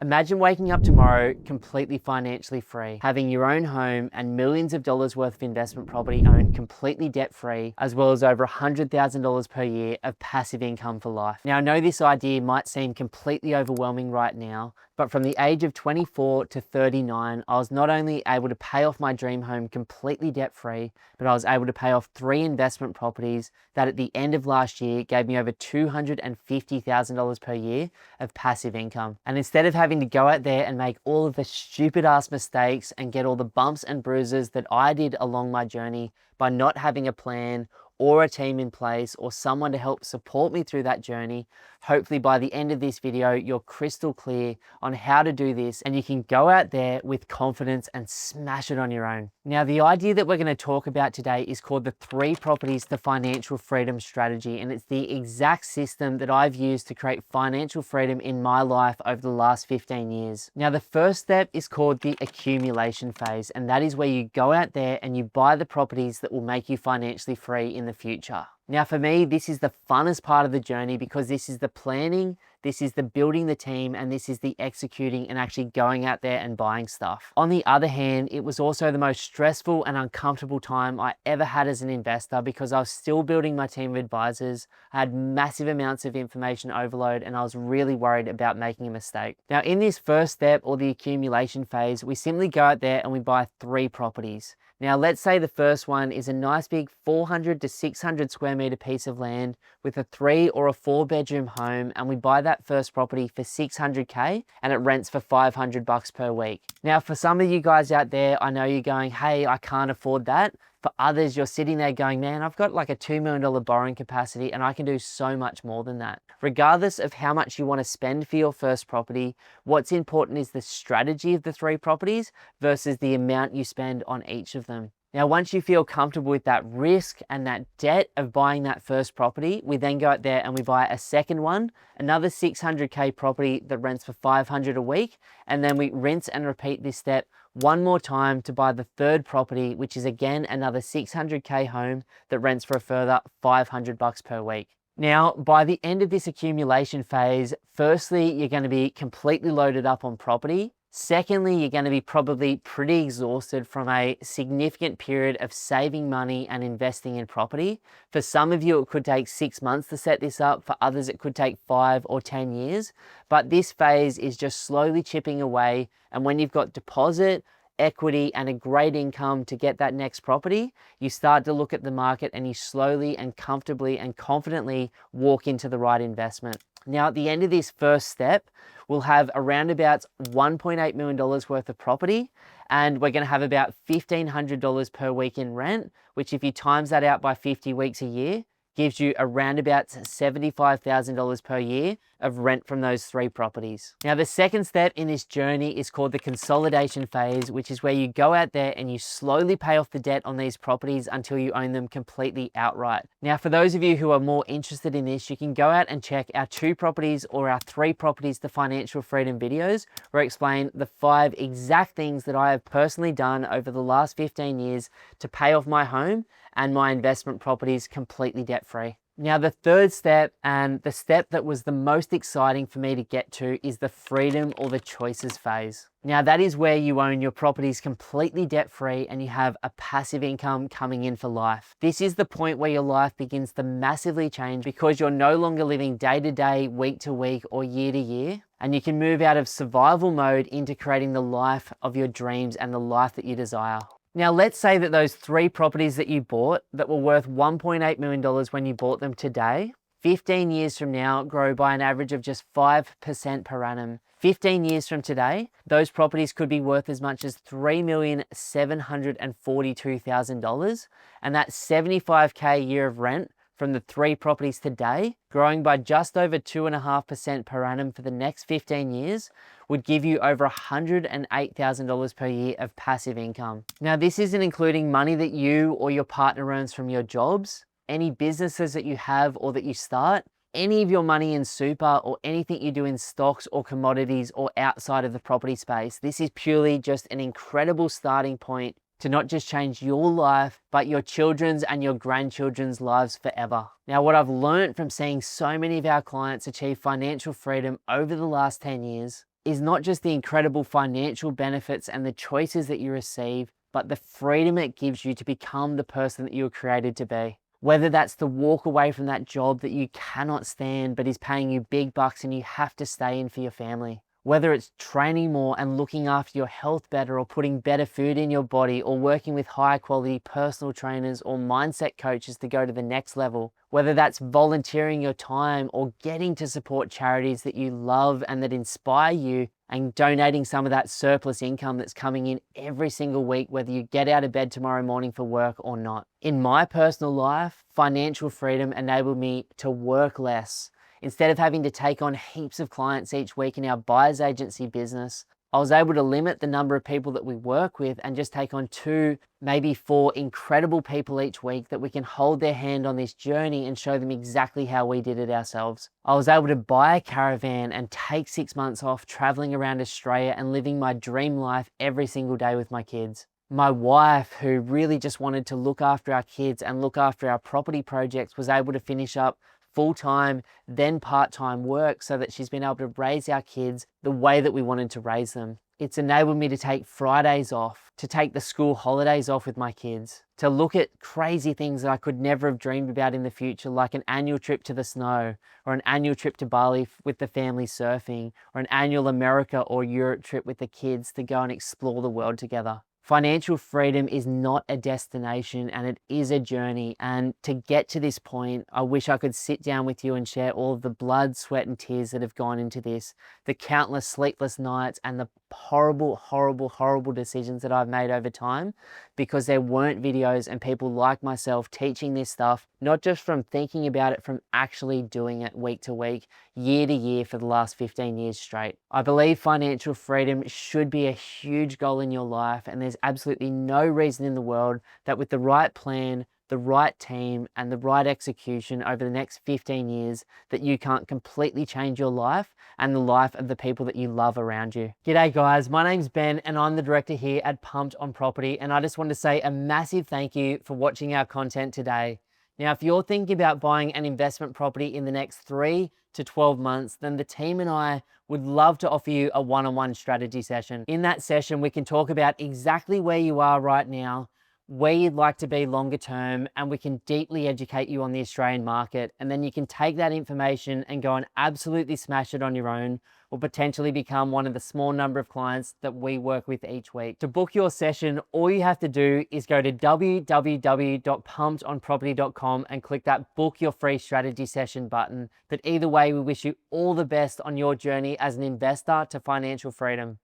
Imagine waking up tomorrow completely financially free, having your own home and millions of dollars worth of investment property owned completely debt free, as well as over $100,000 per year of passive income for life. Now, I know this idea might seem completely overwhelming right now, but from the age of 24 to 39, I was not only able to pay off my dream home completely debt free, but I was able to pay off 3 investment properties that at the end of last year gave me over $250,000 per year of passive income. And instead of having to go out there and make all of the stupid ass mistakes and get all the bumps and bruises that I did along my journey by not having a plan or a team in place or someone to help support me through that journey, hopefully by the end of this video, you're crystal clear on how to do this and you can go out there with confidence and smash it on your own. Now, the idea that we're going to talk about today is called the 3 properties to financial freedom strategy, and it's the exact system that I've used to create financial freedom in my life over the last 15 years. Now, the first step is called the accumulation phase, and that is where you go out there and you buy the properties that will make you financially free in the future. Now, for me, this is the funnest part of the journey because this is the planning, this is the building the team, and this is the executing and actually going out there and buying stuff. On the other hand, it was also the most stressful and uncomfortable time I ever had as an investor because I was still building my team of advisors. I had massive amounts of information overload and I was really worried about making a mistake. Now, in this first step or the accumulation phase, we simply go out there and we buy 3 properties. Now, let's say the first one is a nice big 400 to 600 square meter piece of land with a 3 or a 4 bedroom home, and we buy that first property for $600K and it rents for $500 per week. Now, for some of you guys out there, I know you're going, hey, I can't afford that. For others, you're sitting there going, man, I've got like a $2 million borrowing capacity and I can do so much more than that. Regardless of how much you want to spend for your first property, what's important is the strategy of the 3 properties versus the amount you spend on each of them. Now, once you feel comfortable with that risk and that debt of buying that first property, we then go out there and we buy a second one, another $600K property that rents for $500 a week. And then we rinse and repeat this step one more time to buy the third property, which is again another $600K home that rents for a further $500 per week. Now, by the end of this accumulation phase, firstly, you're going to be completely loaded up on property. Secondly, you're going to be probably pretty exhausted from a significant period of saving money and investing in property. For some of you, it could take 6 months to set this up. For others, it could take 5 or 10 years. But this phase is just slowly chipping away. And when you've got deposit, equity, and a great income to get that next property, you start to look at the market and you slowly and comfortably and confidently walk into the right investment. Now, at the end of this first step, we'll have around about $1.8 million worth of property, and we're going to have about $1,500 per week in rent, which if you times that out by 50 weeks a year, gives you around about $75,000 per year of rent from those 3 properties. Now, the second step in this journey is called the consolidation phase, which is where you go out there and you slowly pay off the debt on these properties until you own them completely outright. Now, for those of you who are more interested in this, you can go out and check our 2 properties or our 3 properties to financial freedom videos, where I explain the 5 exact things that I have personally done over the last 15 years to pay off my home and my investment properties completely debt free. Now, the third step, and the step that was the most exciting for me to get to, is the freedom or the choices phase. Now, that is where you own your properties completely debt free and you have a passive income coming in for life. This is the point where your life begins to massively change because you're no longer living day to day, week to week, or year to year. And you can move out of survival mode into creating the life of your dreams and the life that you desire. Now, let's say that those 3 properties that you bought that were worth $1.8 million when you bought them today, 15 years from now, grow by an average of just 5% per annum. 15 years from today, those properties could be worth as much as $3,742,000, and that $75K a year of rent from the 3 properties today, growing by just over 2.5% per annum for the next 15 years, would give you over $108,000 per year of passive income. Now, this isn't including money that you or your partner earns from your jobs, any businesses that you have or that you start, any of your money in super, or anything you do in stocks or commodities or outside of the property space. This is purely just an incredible starting point to not just change your life, but your children's and your grandchildren's lives forever. Now, what I've learned from seeing so many of our clients achieve financial freedom over the last 10 years is not just the incredible financial benefits and the choices that you receive, but the freedom it gives you to become the person that you were created to be. Whether that's to walk away from that job that you cannot stand but is paying you big bucks and you have to stay in for your family. Whether it's training more and looking after your health better, or putting better food in your body, or working with high quality personal trainers or mindset coaches to go to the next level. Whether that's volunteering your time or getting to support charities that you love and that inspire you, and donating some of that surplus income that's coming in every single week, whether you get out of bed tomorrow morning for work or not. In my personal life, financial freedom enabled me to work less. Instead of having to take on heaps of clients each week in our buyer's agency business, I was able to limit the number of people that we work with and just take on 2, maybe 4 incredible people each week that we can hold their hand on this journey and show them exactly how we did it ourselves. I was able to buy a caravan and take 6 months off traveling around Australia and living my dream life every single day with my kids. My wife, who really just wanted to look after our kids and look after our property projects, was able to finish up full-time, then part-time work so that she's been able to raise our kids the way that we wanted to raise them. It's enabled me to take Fridays off, to take the school holidays off with my kids, to look at crazy things that I could never have dreamed about in the future, like an annual trip to the snow, or an annual trip to Bali with the family surfing, or an annual America or Europe trip with the kids to go and explore the world together. Financial freedom is not a destination, and it is a journey. And to get to this point, I wish I could sit down with you and share all of the blood, sweat, and tears that have gone into this, the countless sleepless nights and the horrible, horrible, horrible decisions that I've made over time, because there weren't videos and people like myself teaching this stuff, not just from thinking about it, from actually doing it week to week, year to year for the last 15 years straight. I believe financial freedom should be a huge goal in your life, and there's absolutely no reason in the world that with the right plan, the right team, and the right execution over the next 15 years that you can't completely change your life and the life of the people that you love around you. G'day guys, my name's Ben and I'm the director here at Pumped on Property, and I just want to say a massive thank you for watching our content today. Now, if you're thinking about buying an investment property in the next 3 to 12 months, then the team and I would love to offer you a one-on-one strategy session. In that session, we can talk about exactly where you are right now, where you'd like to be longer term, and we can deeply educate you on the Australian market. And then you can take that information and go and absolutely smash it on your own, or potentially become one of the small number of clients that we work with each week. To book your session, all you have to do is go to www.pumpedonproperty.com and click that book your free strategy session button. But either way, we wish you all the best on your journey as an investor to financial freedom.